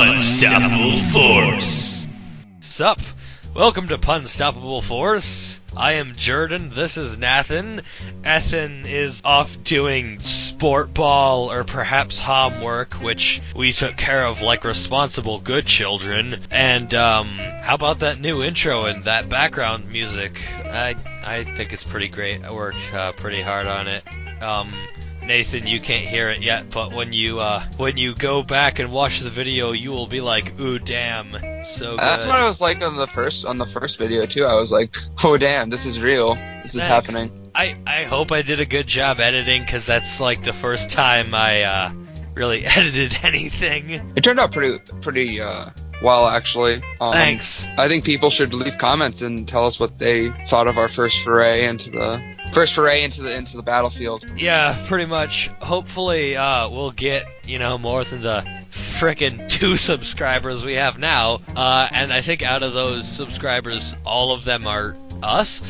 PUNstoppable Force. Sup? Welcome to PUNstoppable Force. I am Jordan, this is Nathan. Ethan is off doing sport ball or perhaps homework, which we took care of like responsible good children. And how about that new intro and that background music? I think it's pretty great. I worked pretty hard on it. Nathan, you can't hear it yet, but when you go back and watch the video, you will be like, "Ooh, damn, so good." That's what I was like on the first video too. I was like, "Oh, damn, this is real. This is happening." I hope I did a good job editing, because that's like the first time I really edited anything. It turned out pretty well, actually. Thanks. I think people should leave comments and tell us what they thought of our first foray into the battlefield. Yeah, pretty much. Hopefully, we'll get, more than the frickin' 2 subscribers we have now. And I think out of those subscribers, all of them are us.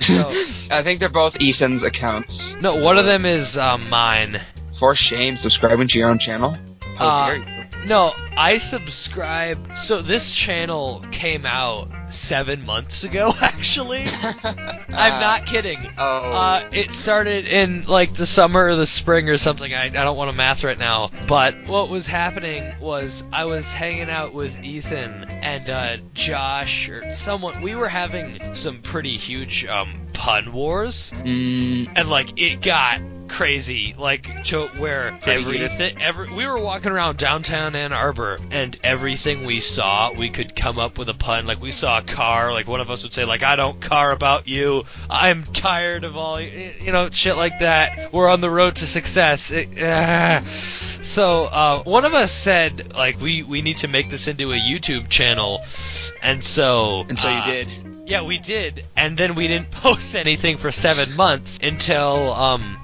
So, I think they're both Ethan's accounts. No, one of them is mine. For shame, subscribing to your own channel? How dare you? No, I subscribed. So this channel came out 7 months ago, actually. I'm not kidding. It started in like the summer or the spring or something. I don't want to math right now. But what was happening was I was hanging out with Ethan and Josh or someone. We were having some pretty huge pun wars, and like it got crazy, like to where we were walking around downtown Ann Arbor, and everything we saw, we could come up with a pun. Like we saw a car, like one of us would say, like, "I don't care about you. I'm tired of all," shit like that. We're on the road to success. So one of us said, like, we need to make this into a YouTube channel, and so you did. Yeah, we did, and then we didn't post anything for 7 months until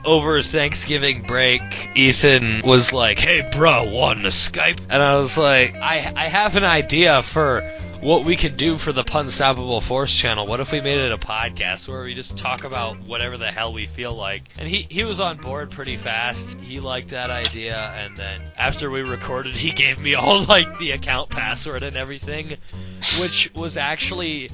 over Thanksgiving break. Ethan was like, "Hey, bro, want to Skype?" And I was like, I have an idea for what we could do for the PUNstoppable Force channel. What if we made it a podcast where we just talk about whatever the hell we feel like? And he was on board pretty fast. He liked that idea, and then after we recorded, he gave me all like the account password and everything, which was actually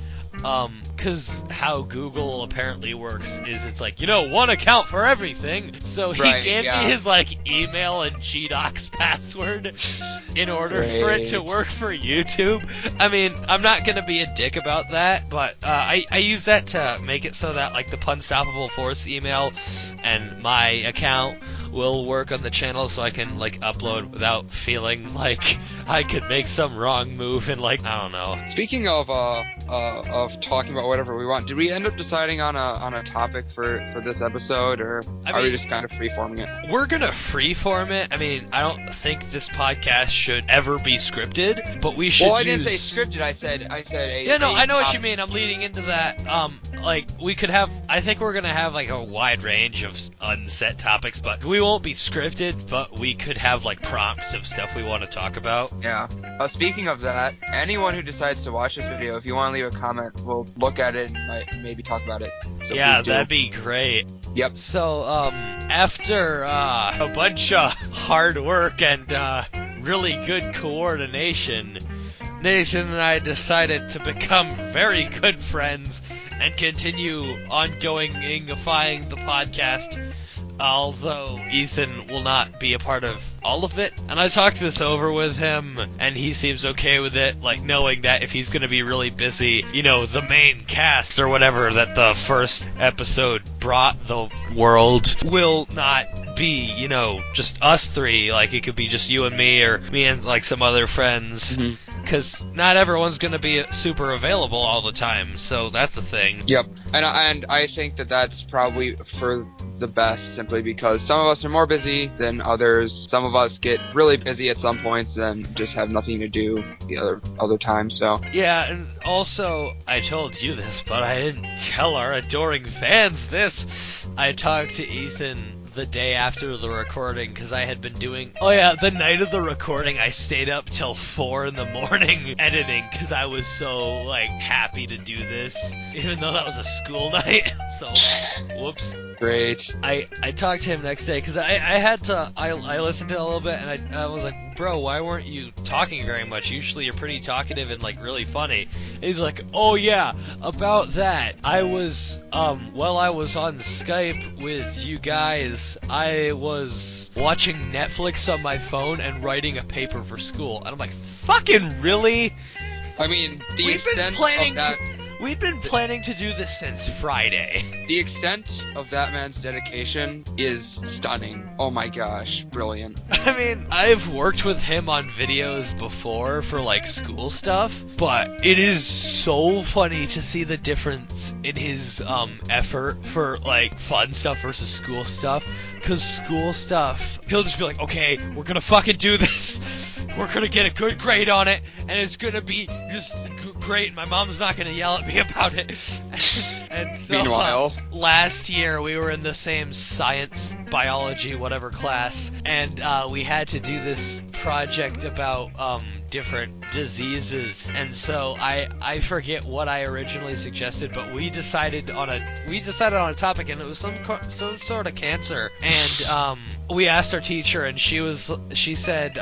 because how Google apparently works is it's like, one account for everything. So he gave me his like email and GDocs password in order for it to work for YouTube. I mean, I'm not gonna be a dick about that, but I use that to make it so that like the PUNstoppable Force email and my account will work on the channel, so I can like upload without feeling like I could make some wrong move and like, I don't know. Speaking of talking about whatever we want, did we end up deciding on a topic for this episode, or are we just kind of freeforming it? We're gonna freeform it. I mean, I don't think this podcast should ever be scripted, but we should. Well, I didn't say scripted. I said Yeah, no, I know what you mean. I'm leading into that. Like we could have. I think we're gonna have like a wide range of unset topics, but we won't be scripted. But we could have like prompts of stuff we want to talk about. Yeah. Speaking of that, anyone who decides to watch this video, if you want to leave a comment, we'll look at it and might maybe talk about it. So yeah, that'd be great. Yep. So, after a bunch of hard work and really good coordination, Nathan and I decided to become very good friends and continue ongoing-ifying the podcast, although Ethan will not be a part of all of it. And I talked this over with him, and he seems okay with it, like knowing that if he's gonna be really busy, the main cast or whatever that the first episode brought the world will not be, just us three. Like, it could be just you and me, or me and like some other friends. Because not everyone's going to be super available all the time, so that's the thing. Yep, and I think that's probably for the best, simply because some of us are more busy than others. Some of us get really busy at some points and just have nothing to do the other time, so. Yeah, and also, I told you this, but I didn't tell our adoring fans this. I talked to Ethan the day after the recording, because I had been doing... Oh yeah, the night of the recording, I stayed up till 4 in the morning editing, because I was so, like, happy to do this, even though that was a school night, so, whoops. Great. I talked to him next day because I listened to it a little bit and I was like, bro, why weren't you talking very much? Usually you're pretty talkative and like really funny. And he's like, oh yeah, about that. I was while I was on Skype with you guys, I was watching Netflix on my phone and writing a paper for school. And I'm like, fucking really? I mean, We've been planning to do this since Friday. The extent of that man's dedication is stunning. Oh my gosh, brilliant. I mean, I've worked with him on videos before for like school stuff, but it is so funny to see the difference in his effort for like fun stuff versus school stuff. Cause school stuff, he'll just be like, okay, we're gonna fucking do this. We're gonna get a good grade on it, and it's gonna be just great, and my mom's not gonna yell at me about it. And so, meanwhile, last year we were in the same science, biology, whatever class, and we had to do this project about different diseases, and so I forget what I originally suggested, but we decided on a topic, and it was some sort of cancer, and we asked our teacher, and she said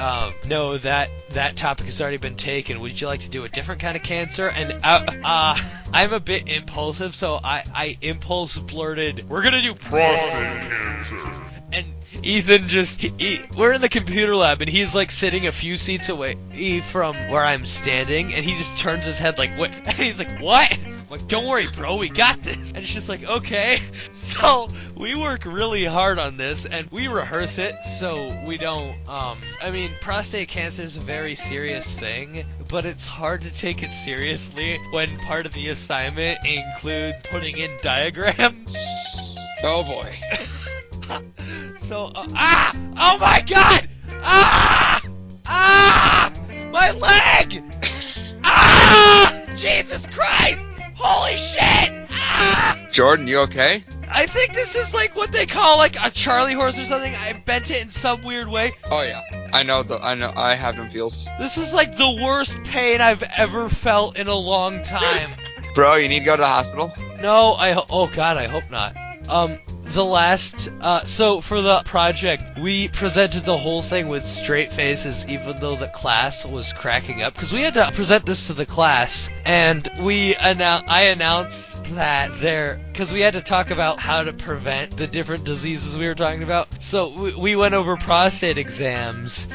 no, that topic has already been taken. Would you like to do a different kind of cancer? And I'm a bit impulsive, so I impulse blurted, we're gonna do prostate cancer. And Ethan we're in the computer lab, and he's like sitting a few seats away from where I'm standing, and he just turns his head like, what? And he's like, what? I'm like, don't worry, bro, we got this. And it's just like, okay. So we work really hard on this, and we rehearse it so we don't, I mean, prostate cancer is a very serious thing, but it's hard to take it seriously when part of the assignment includes putting in diagrams. Oh boy. So, oh my god! My leg! Jesus Christ! Holy shit! Jordan, you okay? I think this is like what they call like a Charlie horse or something. I bent it in some weird way. Oh yeah, I know, I have them feels. This is like the worst pain I've ever felt in a long time. Bro, you need to go to the hospital? No, oh god, I hope not. So for the project, we presented the whole thing with straight faces, even though the class was cracking up, because we had to present this to the class, and I announced that because we had to talk about how to prevent the different diseases we were talking about, so we went over prostate exams,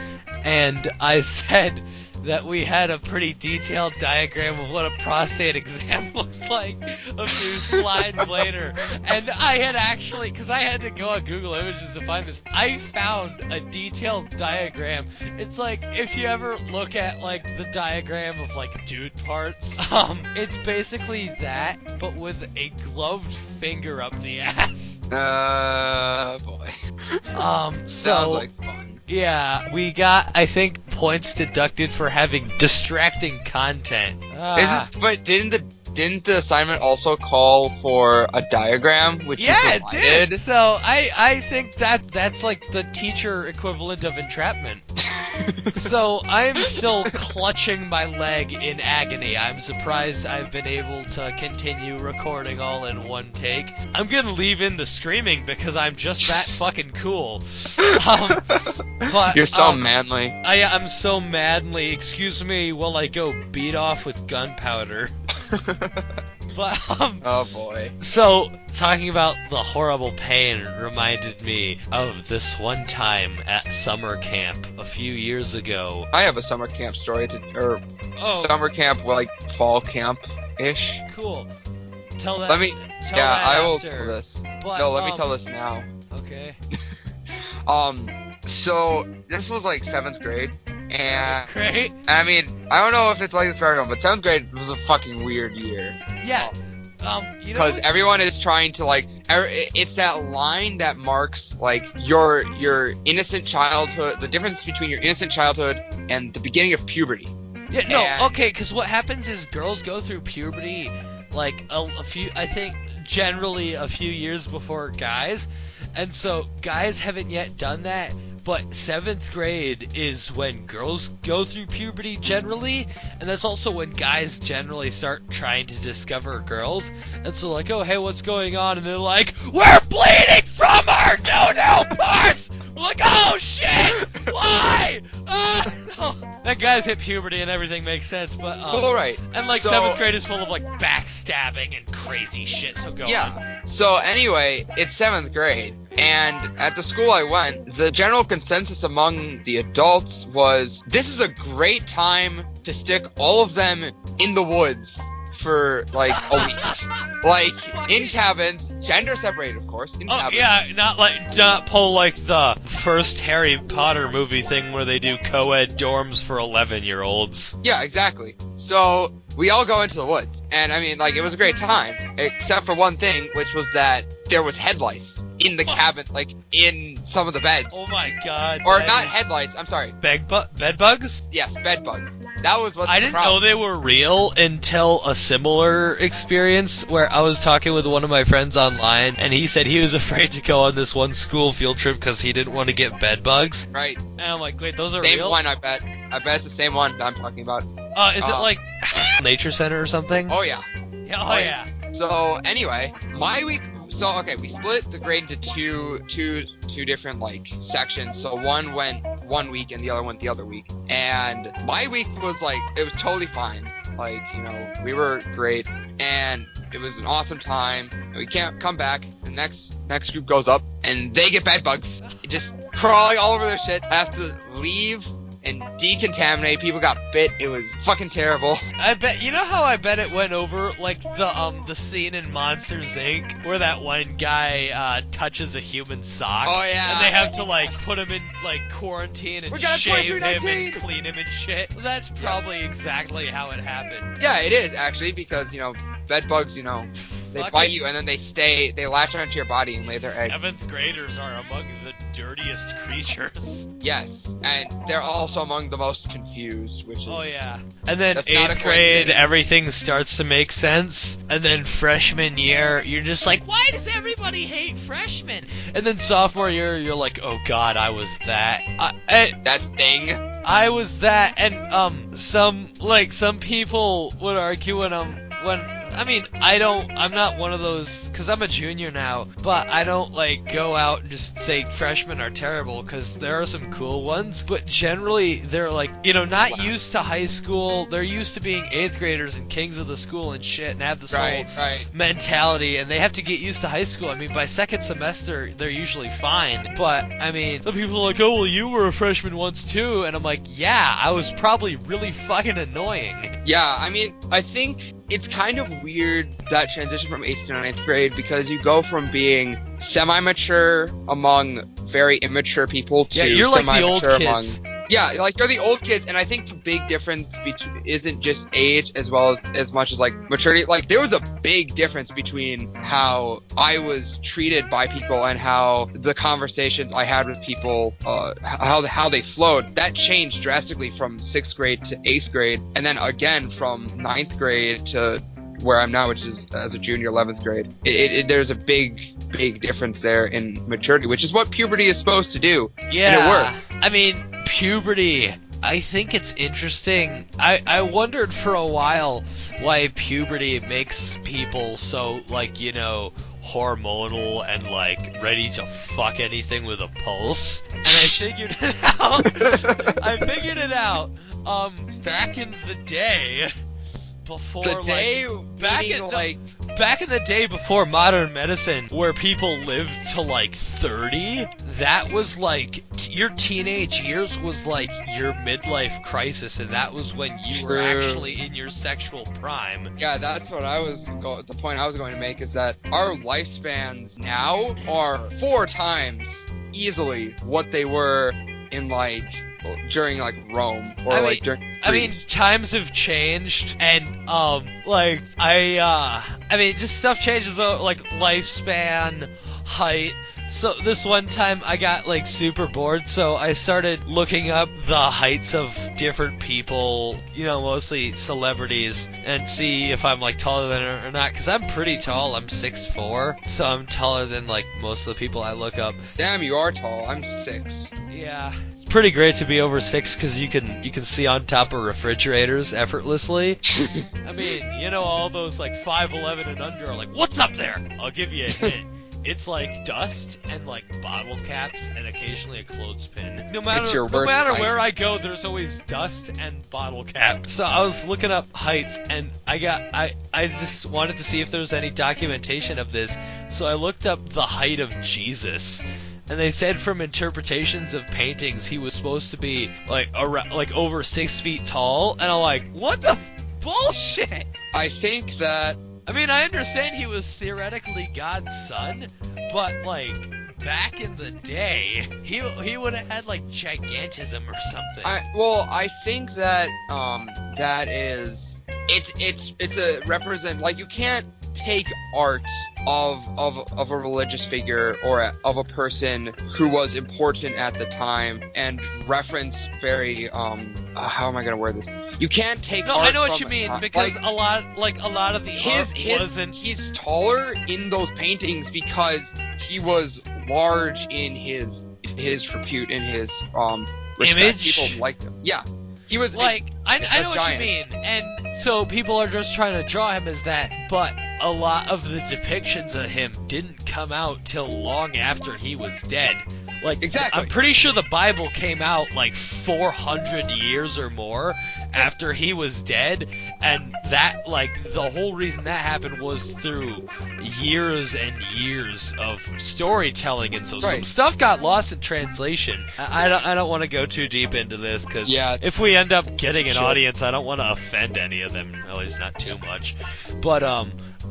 and I said that we had a pretty detailed diagram of what a prostate exam looks like a few slides later. And I had actually, because I had to go on Google Images to find this, I found a detailed diagram. It's like, if you ever look at like the diagram of like dude parts, it's basically that, but with a gloved finger up the ass. Boy. Sounds like fun. Yeah, we got, I think, points deducted for having distracting content. But didn't the assignment also call for a diagram, which it did. So I think that's like the teacher equivalent of entrapment. So I'm still clutching my leg in agony. I'm surprised I've been able to continue recording all in one take. I'm gonna leave in the screaming because I'm just that fucking cool. But you're so manly. I'm so manly. Excuse me while I go beat off with gunpowder. But oh boy. So talking about the horrible pain reminded me of this one time at summer camp a few years ago. I have a summer camp story summer camp, like fall camp ish. Cool. Tell that. I will tell this. But, no, let me tell this now. Okay. So this was like 7th grade. And great. I mean, I don't know if it's like this for everyone, but 7th grade was a fucking weird year. Yeah. Because everyone is trying to like, it's that line that marks like your innocent childhood, the difference between your innocent childhood and the beginning of puberty. Yeah. No. Okay. Because what happens is girls go through puberty like a few. I think generally a few years before guys, and so guys haven't yet done that. but 7th grade is when girls go through puberty generally, and that's also when guys generally start trying to discover girls. And so like, oh hey, what's going on? And they're like, we're bleeding from our no parts. We're like, oh shit, why? No. That guy's hit puberty and everything makes sense, but Well, right. and like So- 7th grade is full of like backstabbing and crazy shit. So go on. Yeah. So anyway, it's 7th grade, and at the school I went, the general consensus among the adults was this is a great time to stick all of them in the woods for like a week. Like in cabins, gender separated, of course. In Oh cabins. yeah, not pull like the first Harry Potter movie thing where they do co-ed dorms for 11-year-olds. Yeah, exactly. So we all go into the woods, and I mean, like, it was a great time, except for one thing, which was that there was headlights in the cabin, like in some of the beds. Oh my god. Or that not is- headlights. I'm sorry. Bed bugs? Yes, bed bugs. That was what I the didn't know problem. they were real until a similar experience where I was talking with one of my friends online, and he said he was afraid to go on this one school field trip because he didn't want to get bed bugs. Right. And I'm like, wait, those are Same real? one, I bet. I bet it's the same one that I'm talking about. Is it like Nature Center or something? Oh yeah. Oh yeah. So anyway, my week. So okay, we split the grade into two different like sections. So one went one week and the other went the other week. And my week was like it was totally fine. Like we were great and it was an awesome time. And we can't come back. The next group goes up and they get bed bugs, just crawling all over their shit. I have to leave and decontaminate. People got bit. It was fucking terrible. I bet I bet it went over like the scene in Monsters Inc. where that one guy touches a human sock. Oh, yeah. And they have to like put him in like quarantine and We got a shave him and 2319. clean him and shit. That's probably exactly how it happened. Yeah, it is actually because bed bugs. They Fucking- bite you and then they latch onto your body and lay their eggs. 7th graders are among the dirtiest creatures. Yes, and they're also among the most confused, which is Oh yeah. And then That's not a 8th grade, coincidence. everything starts to make sense. And then freshman year, you're just like, why does everybody hate freshmen? And then sophomore year, you're like, oh god, I was that. that thing. I was that, and some people would argue I'm not one of those, cause I'm a junior now, but I don't go out and just say freshmen are terrible, cause there are some cool ones, but generally they're not used to high school, they're used to being 8th graders and kings of the school and shit, and have this Right. mentality, and they have to get used to high school. I mean, by second semester, they're usually fine, but, I mean, some people are like, oh, well, you were a freshman once too, and I'm like, yeah, I was probably really fucking annoying. Yeah, I mean, I think it's kind of weird that transition from 8th to 9th grade because you go from being semi-mature among very immature people to Yeah, you're like the old semi-mature kids. Yeah, you're the old kids, and I think the big difference isn't just age as well as much as maturity. Like there was a big difference between how I was treated by people and how the conversations I had with people, how they flowed. That changed drastically from 6th grade to 8th grade, and then again from 9th grade to where I'm now, which is as a junior, 11th grade. There's a big difference there in maturity, which is what puberty is supposed to do. Yeah, And it worked. I mean, puberty, I think it's interesting. I wondered for a while why puberty makes people so, hormonal and, ready to fuck anything with a pulse. And I figured it out. Back in the day, before, back in the day before modern medicine, where people lived to 30, that was your teenage years was your midlife crisis, and that was when you were True. actually in your sexual prime. Yeah, that's what the point I was going to make is that our lifespans now are 4 times easily what they were in during Rome or during I mean, Greece. times have changed, and just stuff changes, lifespan, height, So this one time I got like super bored, so I started looking up the heights of different people, mostly celebrities, and see if I'm like taller than her or not, because I'm pretty tall. I'm 6'4", so I'm taller than like most of the people I look up. Damn, you are tall. I'm 6. Yeah. It's pretty great to be over 6 because you can see on top of refrigerators effortlessly. I mean, all those like 5'11" and under are like, what's up there? I'll give you a hint. It's like dust and like bottle caps and occasionally a clothespin. No matter where I go, there's always dust and bottle caps. So I was looking up heights, and I just wanted to see if there was any documentation of this. So I looked up the height of Jesus. And they said from interpretations of paintings, he was supposed to be like over 6 feet tall. And I'm like, what the bullshit? I think that... I mean, I understand he was theoretically God's son, but like back in the day, he would have had like gigantism or something. I think that that is it's a represent, like, you can't take art of a religious figure or of a person who was important at the time and reference very how am I gonna word this? You can't take art. I know what you mean, because like, a lot of the art wasn't. He's taller in those paintings because he was large in his repute, in his respect. Image. People liked him. Yeah, he was like I know what you mean, and so people are just trying to draw him as that, but a lot of the depictions of him didn't come out till long after he was dead. Like, exactly. I'm pretty sure the Bible came out like 400 years or more after he was dead, and that, like, the whole reason that happened was through years and years of storytelling, and so some stuff got lost in translation. I don't want to go too deep into this, because if we end up getting an audience, I don't want to offend any of them, at least not too much. But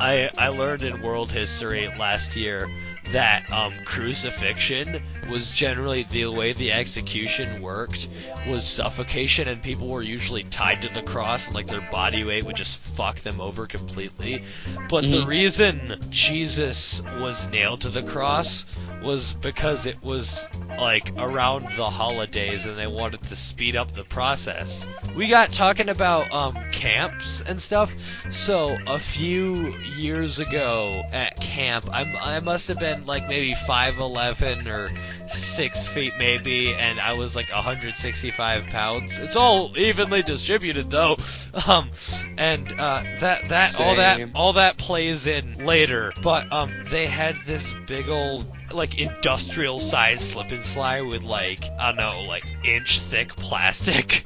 I learned in world history last year that crucifixion was generally the way the execution worked was suffocation, and people were usually tied to the cross, and like their body weight would just fuck them over completely. But the reason Jesus was nailed to the cross was because it was like around the holidays and they wanted to speed up the process. We got talking about camps and stuff. So a few years ago at camp, I must have been like maybe 5'11" or 6 feet maybe, and I was like 165 pounds. It's all evenly distributed though. And all that plays in later. But they had this big old like industrial sized slip and slide with like, I don't know, like inch thick plastic.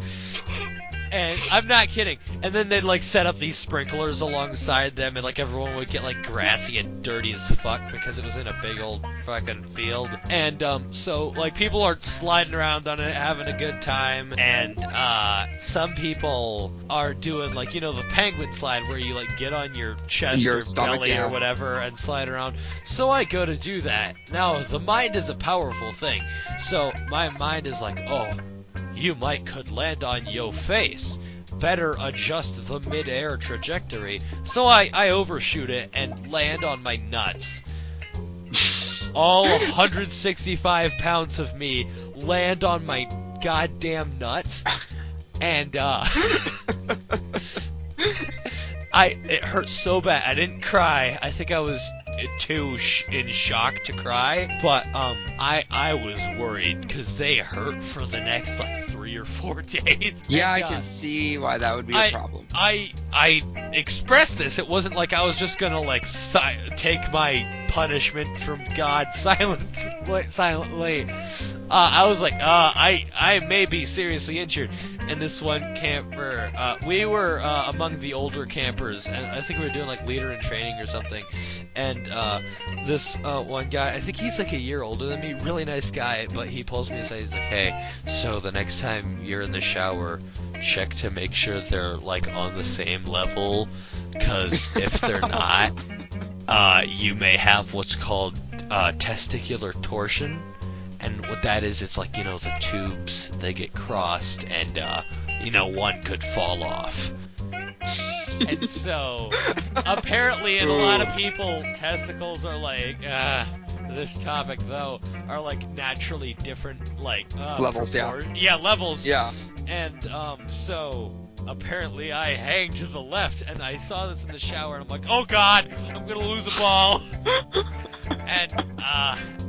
And I'm not kidding. And then they'd like set up these sprinklers alongside them, and like everyone would get like grassy and dirty as fuck because it was in a big old fucking field. And so like people are sliding around on it, having a good time. And some people are doing like, the penguin slide where you like get on your chest or belly or whatever and slide around. So I go to do that. Now the mind is a powerful thing. So my mind is like, oh, you could land on your face. Better adjust the mid-air trajectory. So I overshoot it and land on my nuts. All 165 pounds of me land on my goddamn nuts. And, it hurt so bad. I didn't cry. I think I was too in shock to cry, but I was worried because they hurt for the next like 3 or 4 days. Yeah, and, I can see why that would be a problem. I expressed this. It wasn't like I was just gonna like take my punishment from God silently. I was like, I may be seriously injured. And this one camper, we were among the older campers, and I think we were doing like leader in training or something. And this one guy, I think he's like a year older than me, really nice guy, but he pulls me aside. He's like, hey, so the next time you're in the shower, check to make sure they're like on the same level, because if they're not, you may have what's called testicular torsion. And what that is, it's like, the tubes, they get crossed, and, one could fall off. And so, apparently in a lot of people, testicles are like, this topic though are like naturally different, like Levels, yeah, levels. Yeah. And so apparently I hang to the left, and I saw this in the shower, and I'm like, oh god, I'm gonna lose a ball. And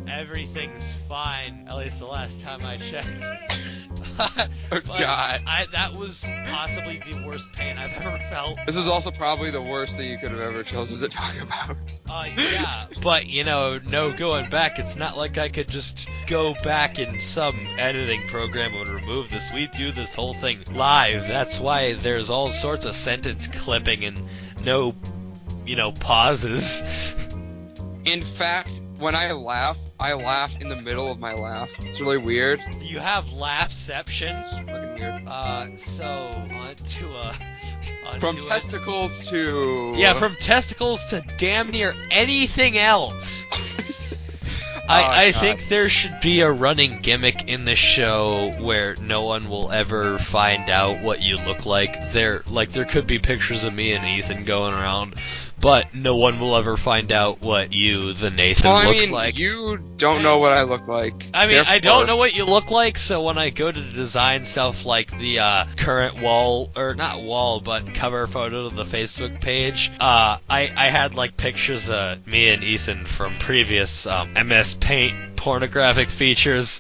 everything's fine, at least the last time I checked. Oh god. That was possibly the worst pain I've ever felt. This is also probably the worst thing you could have ever chosen to talk about. Yeah, but no going back. It's not like I could just go back in some editing program and remove this. We do this whole thing live. That's why there's all sorts of sentence clipping and no, pauses. In fact, when I laugh in the middle of my laugh. It's really weird. You have laughception. Fucking weird. So onto From testicles to... Yeah, from testicles to damn near anything else. I think there should be a running gimmick in the show where no one will ever find out what you look like. There could be pictures of me and Ethan going around, but no one will ever find out what you, the Nathan, looks like. You don't know what I look like. I mean, I don't know what you look like, so when I go to design stuff like the current but cover photo of the Facebook page, I had like pictures of me and Ethan from previous MS Paint pornographic features.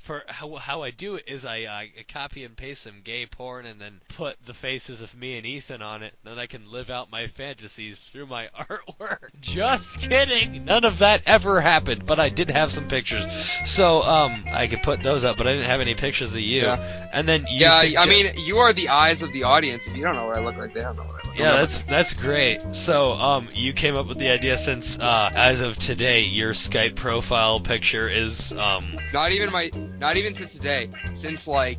For how I do it is I copy and paste some gay porn and then put the faces of me and Ethan on it, and then I can live out my fantasies through my artwork. Just kidding! None of that ever happened, but I did have some pictures. So, I could put those up, but I didn't have any pictures of you. Yeah. And then you I mean, you are the eyes of the audience. If you don't know what I look like, they don't know what I look like. Yeah, that's great. So, you came up with the idea since, as of today, your Skype profile picture is, Not even since today. Since, like,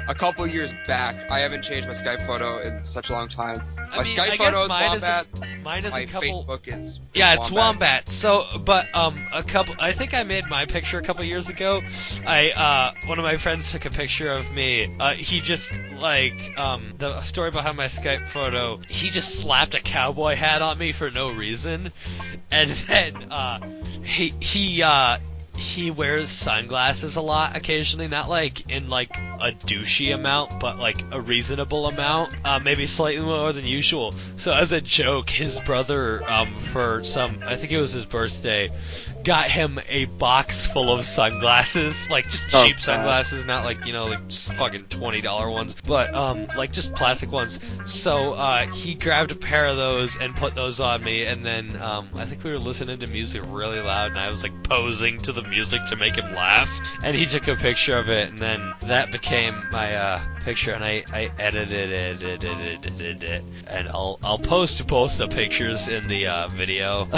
a couple years back. I haven't changed my Skype photo in such a long time. My Skype photo is wombats. Mine is my a couple... Facebook is it's wombats. So, but, I think I made my picture a couple years ago. One of my friends took a picture of me. He just, the story behind my Skype photo, he just slapped a cowboy hat on me for no reason. And then, he wears sunglasses a lot occasionally, not like in like a douchey amount, but like a reasonable amount, maybe slightly more than usual. So as a joke, his brother, for I think it was his birthday, got him a box full of sunglasses, like just cheap sunglasses, not like, like just fucking $20 ones, but like just plastic ones. So he grabbed a pair of those and put those on me, and then I think we were listening to music really loud, and I was like posing to the music to make him laugh, and he took a picture of it, and then that became my picture, and I edited it, and I'll post both the pictures in the video.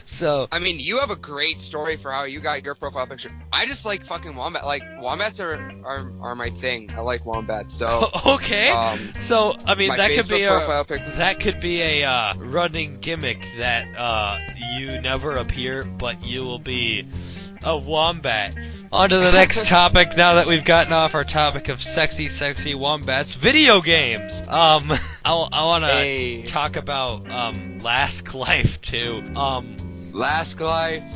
So I mean, you have a great story for how you got your profile picture. I just like fucking wombat. Like, wombats are my thing. I like wombats. So okay. So I mean, that could be a running gimmick that you never appear, but you will be a wombat. On to the next topic, now that we've gotten off our topic of sexy wombats. Video games! I wanna talk about, Last Life, too. Last Life.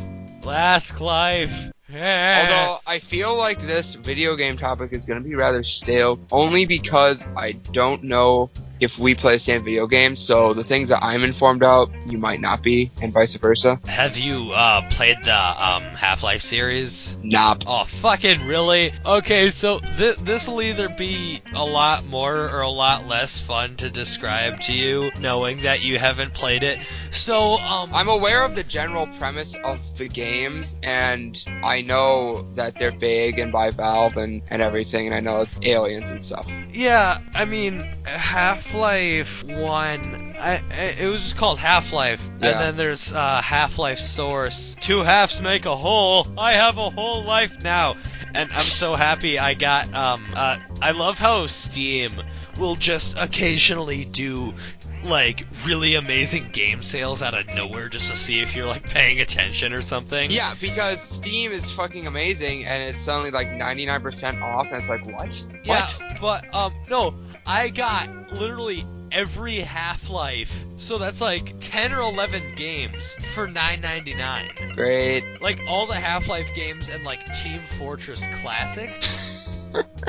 Although, I feel like this video game topic is gonna be rather stale, only because I don't know if we play the same video games, so the things that I'm informed of, you might not be, and vice versa. Have you, played the, Half-Life series? Nah. Oh, fucking really? Okay, so this'll either be a lot more or a lot less fun to describe to you, knowing that you haven't played it. So, I'm aware of the general premise of the games, and I know that they're big and by Valve and everything, and I know it's aliens and stuff. Yeah, I mean, Half-Life 1, it was just called Half-Life, and then there's Half-Life Source. Two halves make a whole. I have a whole life now, and I'm so happy I got, I love how Steam will just occasionally do, like, really amazing game sales out of nowhere just to see if you're, like, paying attention or something. Yeah, because Steam is fucking amazing, and it's suddenly, like, 99% off, and it's like, what? Yeah, but, no, I got literally every Half-Life. So that's like 10 or 11 games for $9.99. Great. Like all the Half-Life games and like Team Fortress Classic.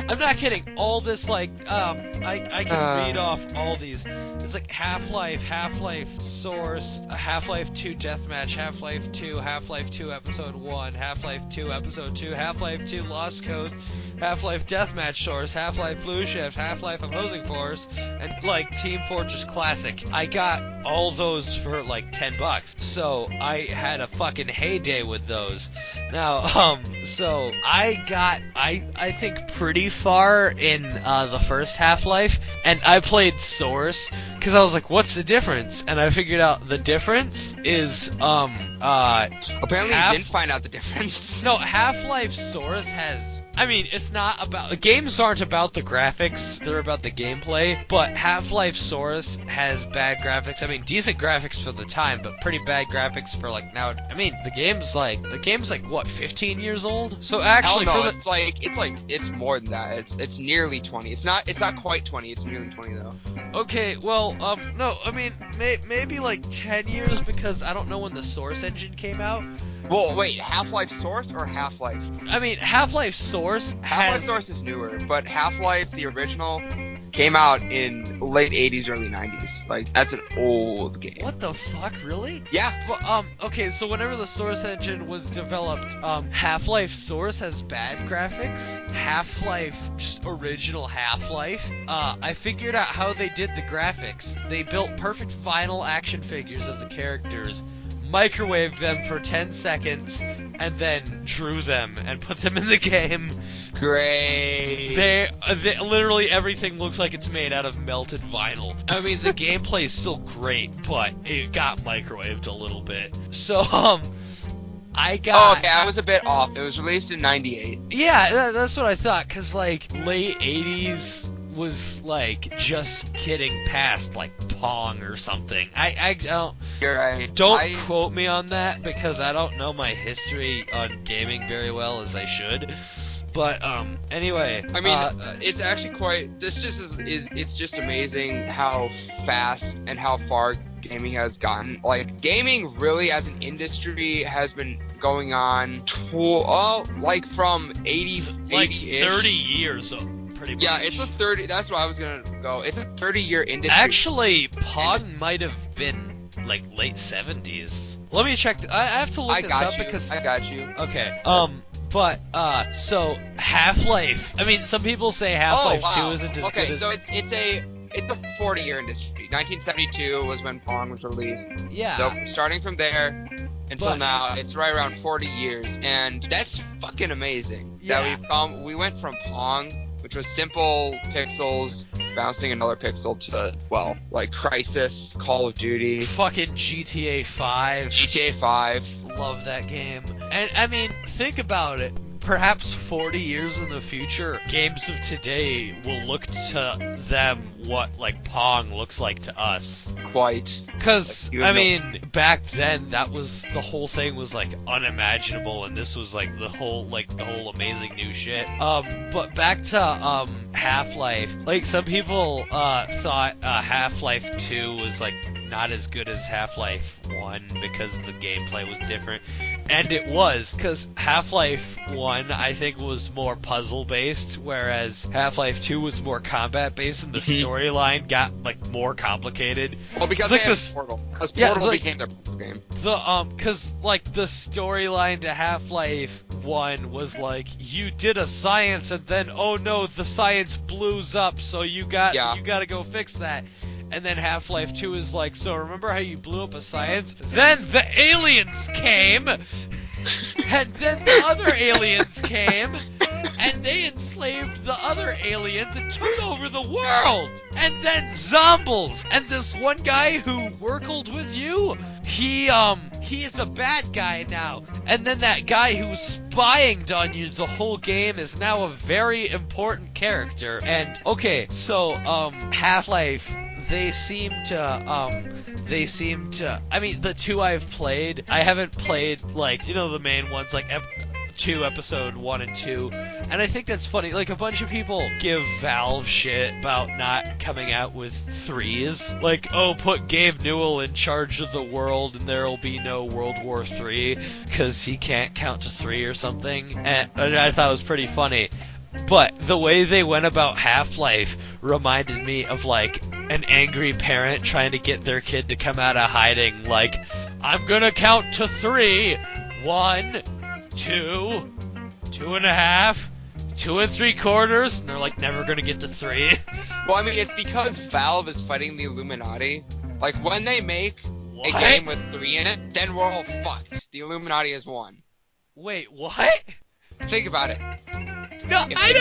I'm not kidding. All this like I can read off all these. It's like Half-Life, Half-Life Source, Half-Life 2 Deathmatch, Half-Life 2, Half-Life 2 Episode 1, Half-Life 2 Episode 2, Half-Life 2 Lost Coast, Half-Life Deathmatch Source, Half-Life Blue Shift, Half-Life Opposing Force, and like Team Fortress Classic. I got all those for like $10. So I had a fucking heyday with those. Now, so I got I think pretty far in the first Half-Life, and I played Source because I was like, what's the difference? And I figured out the difference is apparently you didn't find out the difference. No, Half-Life Source has, I mean, it's not about, the games aren't about the graphics, they're about the gameplay, but Half-Life Source has bad graphics. I mean, decent graphics for the time, but pretty bad graphics for like now. I mean, the game's like what, 15 years old? So actually, no, it's more than that. It's nearly 20. It's not quite 20. It's nearly 20 though. Okay, well, no, I mean, maybe like 10 years, because I don't know when the Source engine came out. Well, wait, Half-Life Source or Half-Life? I mean, Half-Life Source Half-Life Source is newer, but Half-Life, the original, came out in late 80s, early 90s. Like, that's an old game. What the fuck, really? Yeah. But, okay, so whenever the Source engine was developed, Half-Life Source has bad graphics. Half-Life, just original Half-Life, I figured out how they did the graphics. They built perfect final action figures of the characters, microwaved them for 10 seconds, and then drew them and put them in the game. Great. They literally everything looks like it's made out of melted vinyl. I mean, the gameplay is still great, but it got microwaved a little bit. So, I got... Oh, okay, I was a bit off. It was released in 98. Yeah, that's what I thought, because, like, late 80s was, like, just getting past, like, Pong or something. I don't... You're right. Don't quote me on that, because I don't know my history on gaming very well as I should. But, anyway... I mean, it's actually quite... This just it's just amazing how fast and how far gaming has gotten. Like, gaming really as an industry has been going on like from 80-ish. Like 30 years, pretty much. Yeah, it's a 30... That's what I was gonna go. It's a 30-year industry. Actually, Pong might have been, like, late 70s. Let me check... I have to look this up because... I got you. Okay, but, so, Half-Life... I mean, some people say Half-Life 2 isn't as good as... Okay, so it's a 40-year industry. 1972 was when Pong was released. Yeah. So, starting from there until now, it's right around 40 years, and that's fucking amazing. Yeah. That we went from Pong, which was simple pixels, bouncing another pixel, to, well, like Crysis, Call of Duty. Fucking GTA 5. GTA 5. Love that game. And, I mean, think about it. Perhaps 40 years in the future, games of today will look to them what, like, Pong looks like to us. Quite. Because, I mean, back then, the whole thing was, like, unimaginable, and this was, like, the whole amazing new shit. But back to, Half-Life, like, some people, thought, Half-Life 2 was, like, not as good as Half-Life 1 because the gameplay was different. And it was, because Half-Life 1, I think, was more puzzle-based, whereas Half-Life 2 was more combat-based, and the storyline got, like, more complicated. Well, because like Portal. Because Portal became their game. Because, like, the storyline to Half-Life 1 was, like, you did a science, and then, oh no, the science blows up, so you gotta go fix that. And then Half-Life 2 is like, so remember how you blew up a science? Then the aliens came! And then the other aliens came! And they enslaved the other aliens and took over the world! And then zombies! And this one guy who worked with you, he is a bad guy now. And then that guy who's spying on you the whole game is now a very important character. And, okay, so, Half-Life... They seem to, I mean, the two I've played, I haven't played, like, you know, the main ones, like, 2, episode 1 and 2, and I think that's funny. Like, a bunch of people give Valve shit about not coming out with 3s. Like, oh, put Gabe Newell in charge of the world and there'll be no World War III, because he can't count to 3 or something, and I thought it was pretty funny. But the way they went about Half-Life reminded me of, like, an angry parent trying to get their kid to come out of hiding, like, I'm gonna count to 3. 1, 2, 2.5, 2 3/4, and they're like never gonna get to 3. Well, I mean, it's because Valve is fighting the Illuminati. Like, when they make What? a game with 3 in it, then we're all fucked. The Illuminati has won. Wait, what? Think about it. No, If I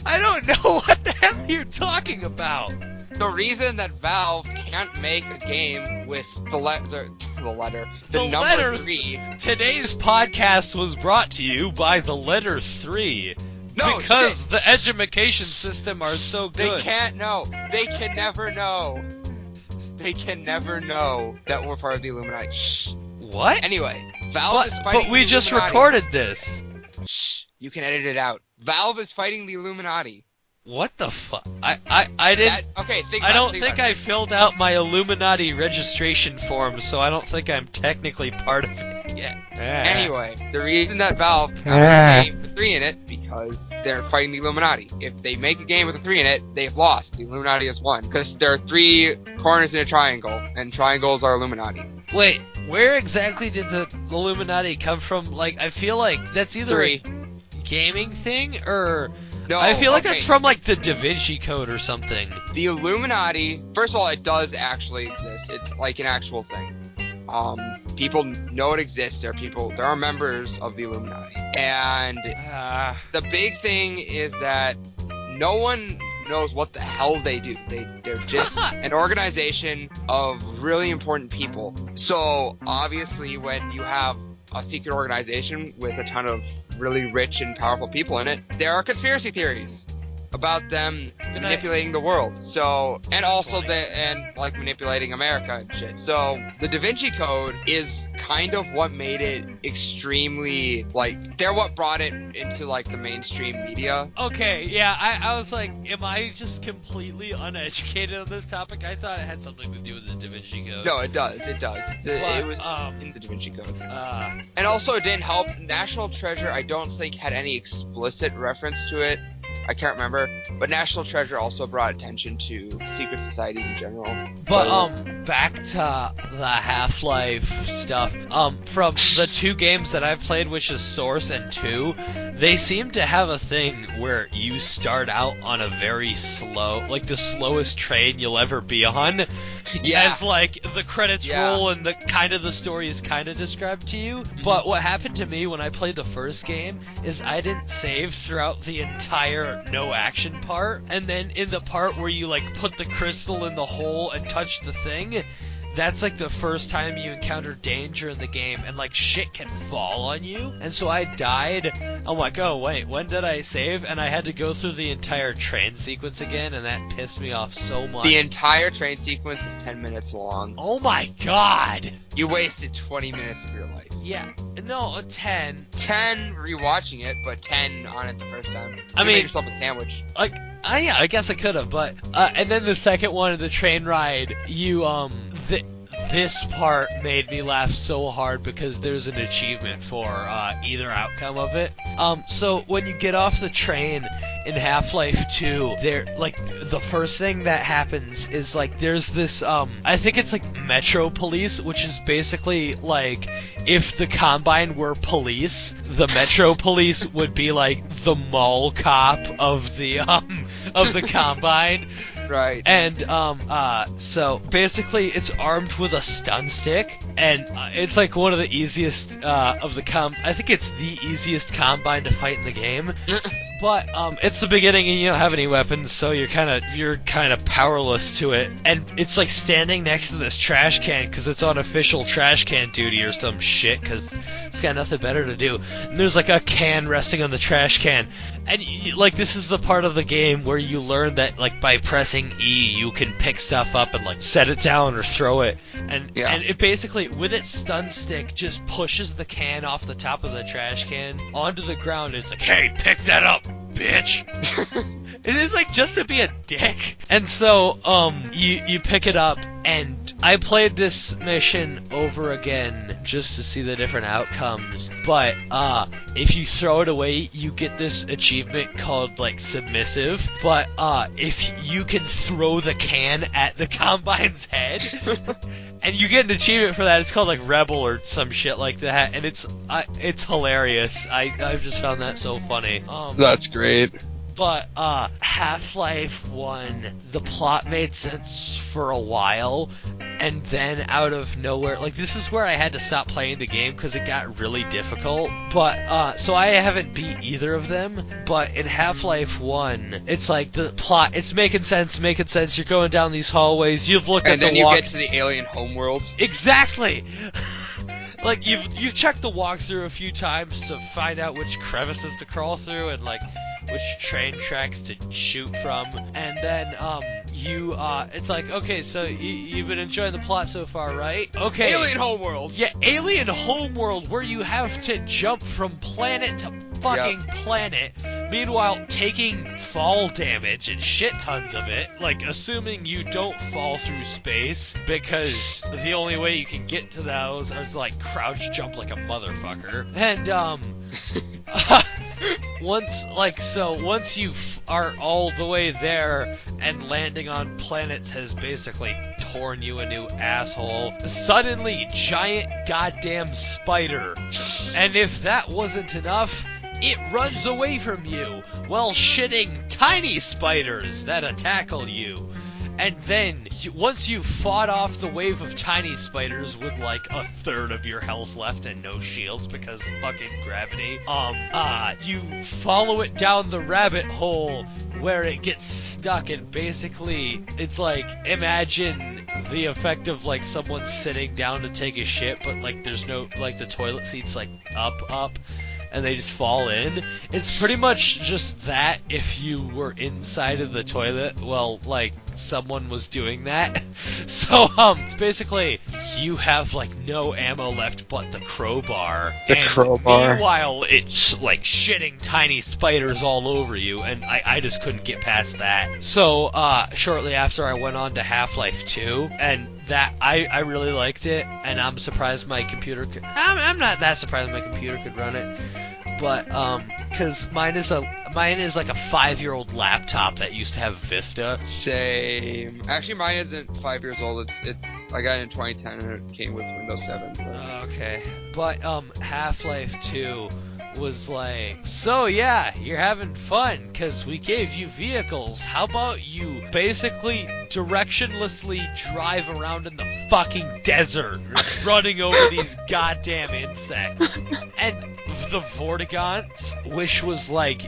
they don't know what the hell you're talking about. The reason that Valve can't make a game with the number letter 3. Today's podcast was brought to you by the letter 3. No, because the education system are so good. They can't know. They can never know. They can never know that we're part of the Illuminati. Shh. What? Anyway, Valve is fighting but we the just Illuminati. recorded this. Shh. You can edit it out. Valve is fighting the Illuminati. What the fuck? I didn't. Okay, I don't think I filled out my Illuminati registration form, so I don't think I'm technically part of it yet. Anyway, the reason that Valve has a game with 3 in it, because they're fighting the Illuminati. If they make a game with a 3 in it, they've lost. The Illuminati has won. Because there are 3 corners in a triangle, and triangles are Illuminati. Wait, where exactly did the Illuminati come from? Like, I feel like that's either 3. a gaming thing, or... No, I feel like okay. that's from, like, the Da Vinci Code or something. The Illuminati, first of all, it does actually exist. It's like an actual thing. People know it exists. There are members of the Illuminati. And the big thing is that no one knows what the hell they do. They're just an organization of really important people. So, obviously, when you have a secret organization with a ton of really rich and powerful people in it, there are conspiracy theories about them manipulating the world. So, and also like manipulating America and shit. So, the Da Vinci Code is kind of what made it extremely, like, they're what brought it into, like, the mainstream media. Okay, yeah, I was like, am I just completely uneducated on this topic? I thought it had something to do with the Da Vinci Code. No, it does. It was in the Da Vinci Code. And also, it didn't help. National Treasure, I don't think, had any explicit reference to it. I can't remember, but National Treasure also brought attention to secret societies in general. But back to the Half-Life stuff. From the 2 games that I've played, which is Source and 2, they seem to have a thing where you start out on a very slow, like the slowest train you'll ever be on. Yeah. As like the credits roll and the story is kind of described to you. But what happened to me when I played the first game is I didn't save throughout the entire no action part, and then in the part where you like put the crystal in the hole and touch the thing, that's like the first time you encounter danger in the game, and like shit can fall on you. And so I died. I'm like, oh wait, when did I save? And I had to go through the entire train sequence again, and that pissed me off so much. The entire train sequence is 10 minutes long. Oh my god! You wasted 20 minutes of your life. Yeah, no, 10. 10 rewatching it, but 10 on it the first time. I mean, made yourself a sandwich. Like, yeah, I guess I could have, but and then the second one, the train ride, this part made me laugh so hard because there's an achievement for either outcome of it. So when you get off the train in Half-Life 2, the first thing that happens is like there's this I think it's like Metro Police, which is basically like if the Combine were police, the Metro Police would be like the mall cop of the Combine. Right. And so basically it's armed with a stun stick, and it's like one of the easiest I think it's the easiest Combine to fight in the game. But it's the beginning and you don't have any weapons, so you're kind of powerless to it. And it's like standing next to this trash can because it's on official trash can duty or some shit because it's got nothing better to do. And there's like a can resting on the trash can. And like this is the part of the game where you learn that like by pressing E you can pick stuff up and like set it down or throw it. And it basically with its stun stick just pushes the can off the top of the trash can onto the ground. It's like, hey, pick that up, bitch. It is like just to be a dick. And so you pick it up, and I played this mission over again just to see the different outcomes. But if you throw it away, you get this achievement called like submissive. But if you can throw the can at the Combine's head, and you get an achievement for that, it's called like Rebel or some shit like that, and it's hilarious. I've just found that so funny. That's great. But Half-Life 1, the plot made sense for a while, and then out of nowhere, like this is where I had to stop playing the game because it got really difficult. But so I haven't beat either of them. But in Half-Life 1, it's like the plot, it's making sense. You're going down these hallways. You've looked at the and then you get to the alien homeworld. Exactly. Like you've checked the walkthrough a few times to find out which crevices to crawl through and like which train tracks to shoot from, and then it's like, okay, so you've been enjoying the plot so far, right? Okay. Alien homeworld. Yeah, alien homeworld where you have to jump from planet to fucking planet, meanwhile taking fall damage and shit tons of it, like assuming you don't fall through space because the only way you can get to those is like crouch jump like a motherfucker. And once you are all the way there and landing on planets has basically torn you a new asshole, suddenly giant goddamn spider. And if that wasn't enough, it runs away from you while shitting tiny spiders that tackle you. And then, once you've fought off the wave of tiny spiders with like a third of your health left and no shields because fucking gravity, you follow it down the rabbit hole where it gets stuck, and basically it's like, imagine the effect of like someone sitting down to take a shit, but like there's no, like the toilet seat's like up, and they just fall in. It's pretty much just that if you were inside of the toilet while like someone was doing that. So it's basically you have like no ammo left but the crowbar. Meanwhile it's like shitting tiny spiders all over you, and I just couldn't get past that. So shortly after I went on to Half-Life 2, and that I really liked it, and I'm surprised my computer could. I'm not that surprised my computer could run it, but because mine is like a 5-year-old laptop that used to have Vista. Same. Actually, mine isn't 5 years old. It's I got it in 2010 and it came with Windows 7. But... Okay, but Half-Life 2 was like, so yeah, you're having fun because we gave you vehicles. How about you basically directionlessly drive around in the fucking desert, running over these goddamn insects? And the Vortigaunts, which was like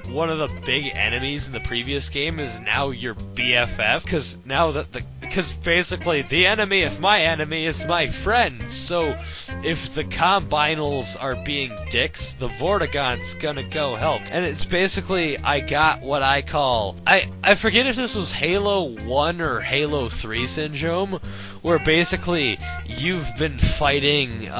one of the big enemies in the previous game, is now your BFF, because now that because basically the enemy of my enemy is my friend. So if the Combinals are being dicks, the Vortigaunt's gonna go help. And it's basically, I got what I call, I forget if this was Halo 1 or Halo 3 syndrome, where basically you've been fighting,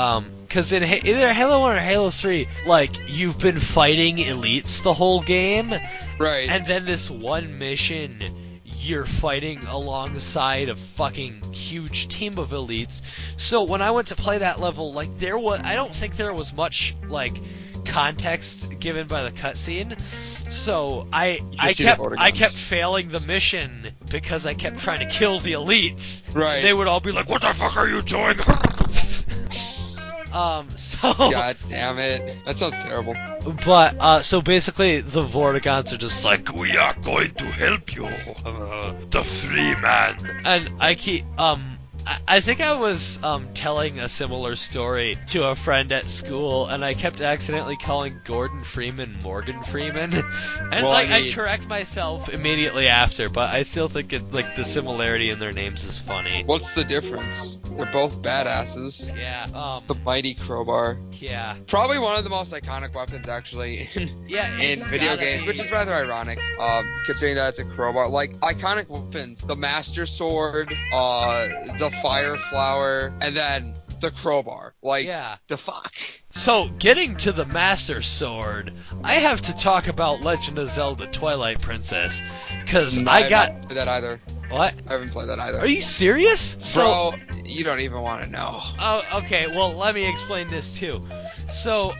because in either Halo 1 or Halo 3, like, you've been fighting elites the whole game. Right. And then this one mission, you're fighting alongside a fucking huge team of elites. So when I went to play that level, like, I don't think there was much, like, context given by the cutscene. So I kept failing the mission because I kept trying to kill the elites. Right. They would all be like, "What the fuck are you doing?" So God damn it. That sounds terrible. But so basically the Vortigaunts are just like, "We are going to help you, the free man." And I keep I think I was telling a similar story to a friend at school, and I kept accidentally calling Gordon Freeman Morgan Freeman, and Well, I correct myself immediately after, but I still think the similarity in their names is funny. What's the difference? They're both badasses. Yeah. The mighty crowbar. Yeah. Probably one of the most iconic weapons, actually, in video games, which is rather ironic, considering that it's a crowbar. Like, iconic weapons, the Master Sword, the Fire Flower, and then the crowbar. Like, the fuck? So, getting to the Master Sword, I have to talk about Legend of Zelda Twilight Princess, because I haven't played that either. What? I haven't played that either. Are you serious? Bro, you don't even want to know. Oh, okay, well, let me explain this too. So,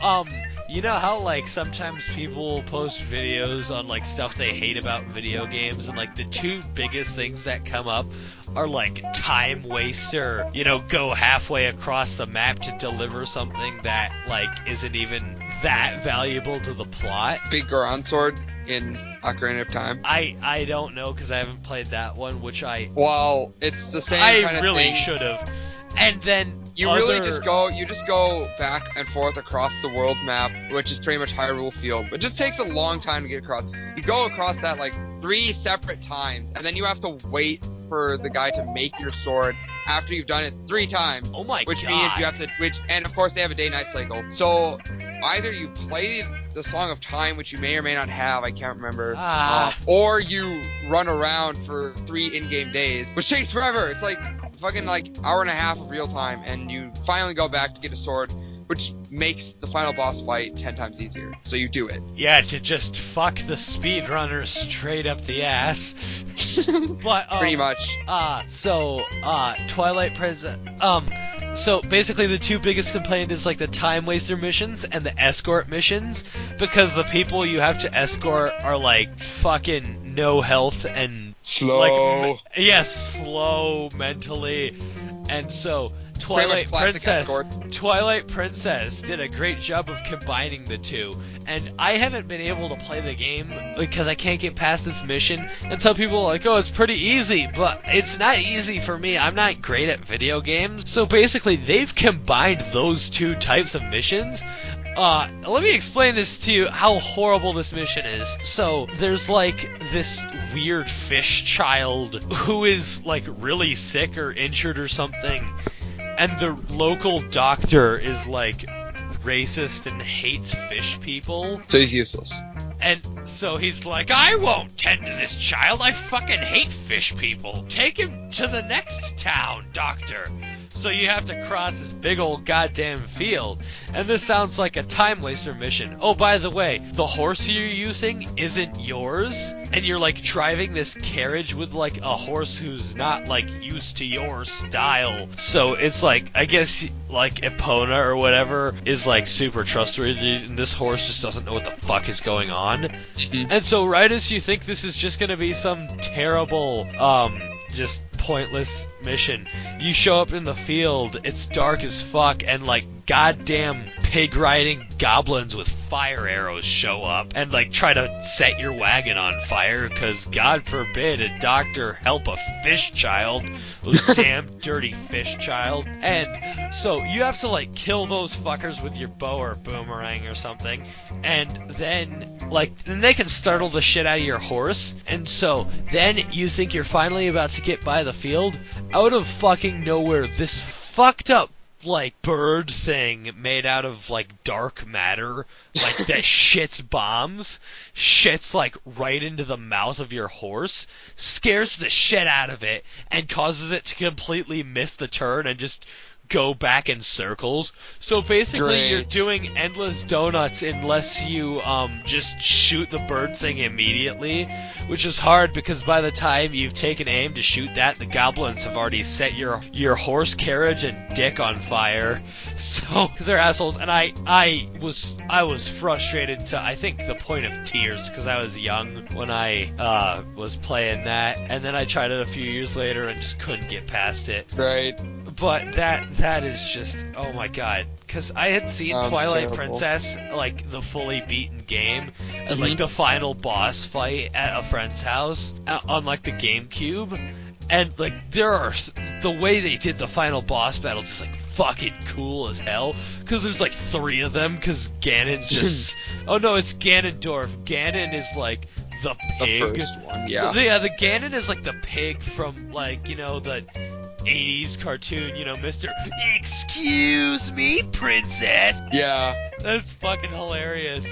you know how, like, sometimes people post videos on, like, stuff they hate about video games, and, like, the two biggest things that come up are, like, time waster, go halfway across the map to deliver something that, like, isn't even that valuable to the plot. Big Goron sword in Ocarina of Time. I don't know, because I haven't played that one, which Well, it's the same kind of thing. I really should have. And then you just go back and forth across the world map, which is pretty much Hyrule Field. It just takes a long time to get across. You go across that like 3 separate times, and then you have to wait for the guy to make your sword after you've done it 3 times. Oh my god. Which means you have to, and of course they have a day-night cycle. So either you play the Song of Time, which you may or may not have, I can't remember, or you run around for 3 in-game days, which takes forever. It's like fucking like hour and a half of real time, and you finally go back to get a sword, which makes the final boss fight 10 times easier. So you do it. Yeah, to just fuck the speedrunner straight up the ass. But pretty much. Twilight Princess. So basically the two biggest complaints is like the time waster missions and the escort missions, because the people you have to escort are like fucking no health and slow. Slow mentally. And so Twilight Princess did a great job of combining the two, and I haven't been able to play the game because I can't get past this mission, and some people are like, oh, it's pretty easy, but it's not easy for me. I'm not great at video games. So basically they've combined those two types of missions. Let me explain this to you, how horrible this mission is. So, there's like this weird fish child who is like really sick or injured or something, and the local doctor is like racist and hates fish people. So he's useless. And so he's like, I won't tend to this child, I fucking hate fish people. Take him to the next town, doctor. So you have to cross this big old goddamn field. And this sounds like a time waster mission. Oh, by the way, the horse you're using isn't yours, and you're like driving this carriage with like a horse who's not like used to your style. So it's like, I guess like Epona or whatever is like super trustworthy, and this horse just doesn't know what the fuck is going on. Mm-hmm. And so right as you think this is just gonna be some terrible, just pointless mission, you show up in the field, it's dark as fuck, and like goddamn pig riding goblins with fire arrows show up and like try to set your wagon on fire, because God forbid a doctor help a fish child, a damn dirty fish child. And so you have to like kill those fuckers with your bow or boomerang or something, and then they can startle the shit out of your horse, and so then you think you're finally about to get by the field. Out of fucking nowhere, this fucked up like bird thing made out of like dark matter, like that shits bombs, shits like right into the mouth of your horse, scares the shit out of it, and causes it to completely miss the turn and just go back in circles. So basically you're doing endless donuts unless you just shoot the bird thing immediately, which is hard because by the time you've taken aim to shoot that, the goblins have already set your horse carriage and dick on fire. So, because they're assholes, and I was frustrated to, I think, the point of tears, because I was young when I was playing that, and then I tried it a few years later and just couldn't get past it. Right. But that is just, oh my god, because I had seen Twilight Princess, like the fully beaten game, and like the final boss fight at a friend's house on like the GameCube, and like there are the way they did the final boss battles is like fucking cool as hell. Because there's like 3 of them. Because Ganon's just. Oh no, it's Ganondorf. Ganon is like the pig. The first one, yeah. The Ganon is like the pig from like the 80s cartoon, Mr. Excuse me, princess. Yeah. That's fucking hilarious.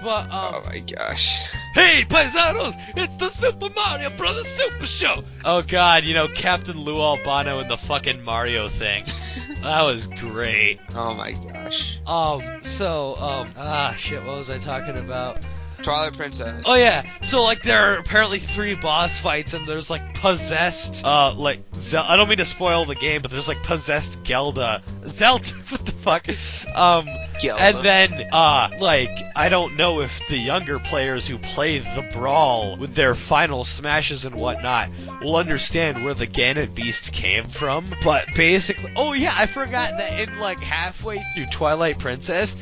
But oh my gosh. Hey, paisanos! It's the Super Mario Brothers Super Show! Oh god, Captain Lou Albano in the fucking Mario thing. That was great. Oh my gosh. Shit, what was I talking about? Twilight Princess. Oh yeah, so like there are apparently 3 boss fights, and there's like possessed, I don't mean to spoil the game, but there's like possessed Zelda, what the fuck? Zelda. And then, I don't know if the younger players who play the Brawl with their final smashes and whatnot will understand where the Ganon Beast came from, but basically, oh yeah, I forgot that in like halfway through Twilight Princess,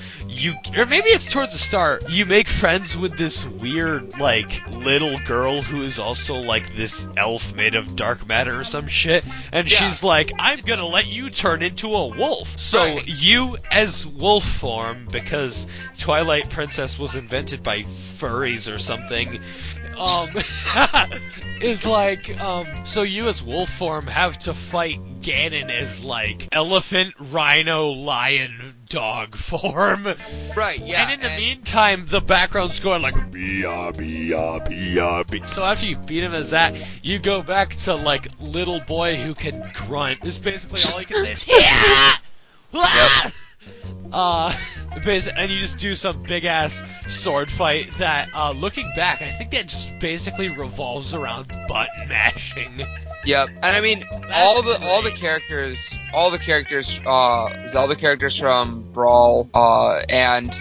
or maybe it's towards the start, you make friends with this weird, like, little girl who is also, like, this elf made of dark matter or some shit, and she's like, I'm gonna let you turn into a wolf. So you, as wolf form, because Twilight Princess was invented by furries or something, is like, so you as wolf form have to fight Ganon as, like, elephant, rhino, lion, dog form. Right, yeah. And in the meantime, the background's going like, bia, bia, bia, bia. So after you beat him as that, you go back to, like, little boy who can grunt. It's basically all he can say is, yeah! Yep. And you just do some big-ass sword fight that, looking back, I think that just basically revolves around button mashing. Yep, and I mean, all the characters, Zelda characters from Brawl, and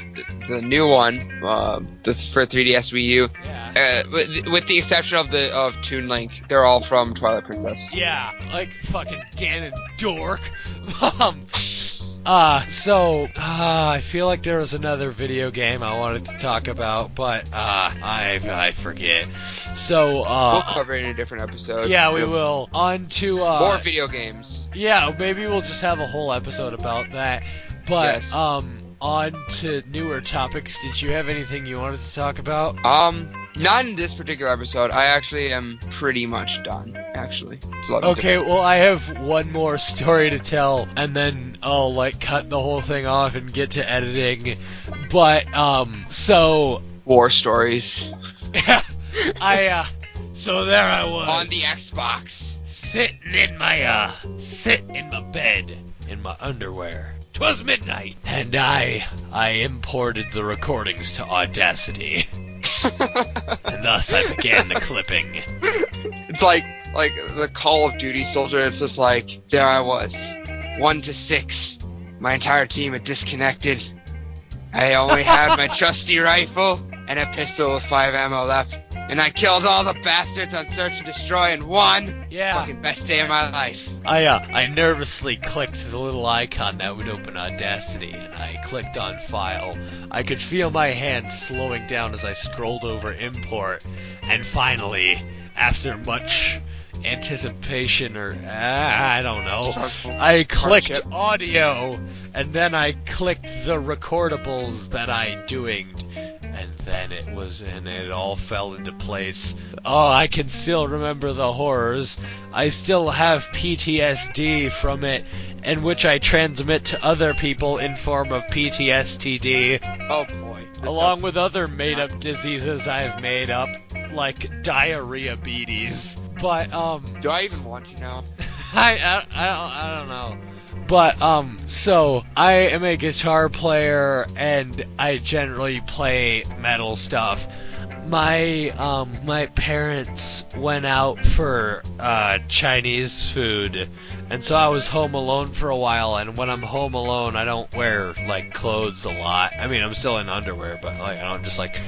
the new one, for 3DS Wii U, with the exception of Toon Link, they're all from Twilight Princess. Yeah, like fucking Ganondorf. I feel like there was another video game I wanted to talk about, but I forget. So we'll cover it in a different episode. Yeah, we will. On to more video games. Yeah, maybe we'll just have a whole episode about that. But on to newer topics. Did you have anything you wanted to talk about? Not in this particular episode. I actually am pretty much done, actually. Okay, well, I have one more story to tell, and then I'll, like, cut the whole thing off and get to editing. But, so... War stories. So there I was. On the Xbox. Sitting in my bed, in my underwear. 'Twas midnight, and I imported the recordings to Audacity. And thus I began the clipping. It's like the Call of Duty soldier. It's just like, there I was, 1-6. My entire team had disconnected. I only had my trusty rifle and a pistol with 5 ammo left. And I killed all the bastards on Search and Destroy and won! Yeah. Fucking best day of my life. I nervously clicked the little icon that would open Audacity, and I clicked on File. I could feel my hand slowing down as I scrolled over Import, and finally, after much anticipation or I don't know, I clicked Audio, and then I clicked the recordables that I doinged. And then it all fell into place. Oh, I can still remember the horrors. I still have PTSD from it, in which I transmit to other people in form of PTSD. Oh boy. Along with other made-up diseases I've made up, like diarrhea-betes. But, do I even want to know? I don't know. But, so, I am a guitar player, and I generally play metal stuff. My parents went out for, Chinese food, and so I was home alone for a while, and when I'm home alone, I don't wear, like, clothes a lot. I mean, I'm still in underwear, but, like, I don't just, like,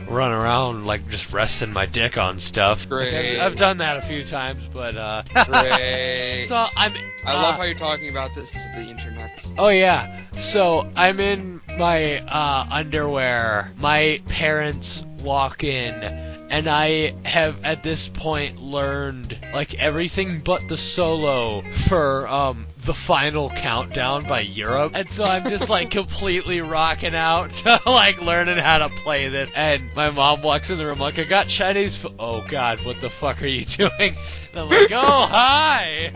run around, like, just resting my dick on stuff. Great. I've done that a few times, but, Great. So, I love how you're talking about this to the internet. Oh, yeah. So, I'm in my, underwear. My parents walk in, and I have at this point learned like everything but the solo for the final countdown by Europe, and so I'm just like completely rocking out to like learning how to play this. And my mom walks in the room like, I got Chinese food. Oh God, what the fuck are you doing? And I'm like, oh hi,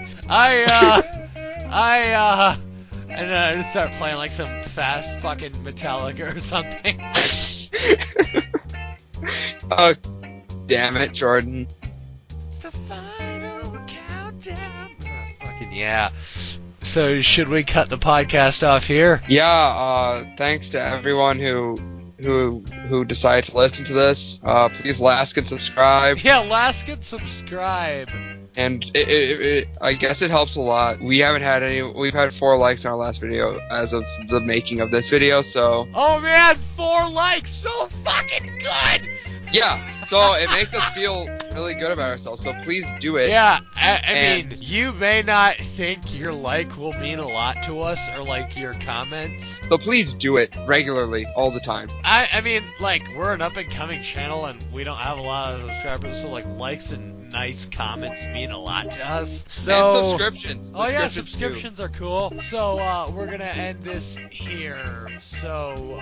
and then I just start playing like some fast fucking Metallica or something. Oh, damn it, Jordan. It's the final countdown. Oh, fucking yeah. So should we cut the podcast off here? Yeah, thanks to everyone who decided to listen to this. Please like and subscribe. Yeah, like and subscribe. And I guess it helps a lot. We've had 4 likes on our last video as of the making of this video, so. Oh man, 4 likes, so fucking good! Yeah, so it makes us feel really good about ourselves, so please do it. Yeah, I mean, you may not think your like will mean a lot to us, or like your comments. So please do it regularly, all the time. I mean, like, we're an up-and-coming channel, and we don't have a lot of subscribers, so like, likes and nice comments mean a lot to us. So, and subscriptions. Oh yeah, subscriptions are cool. So, we're gonna end this here. So,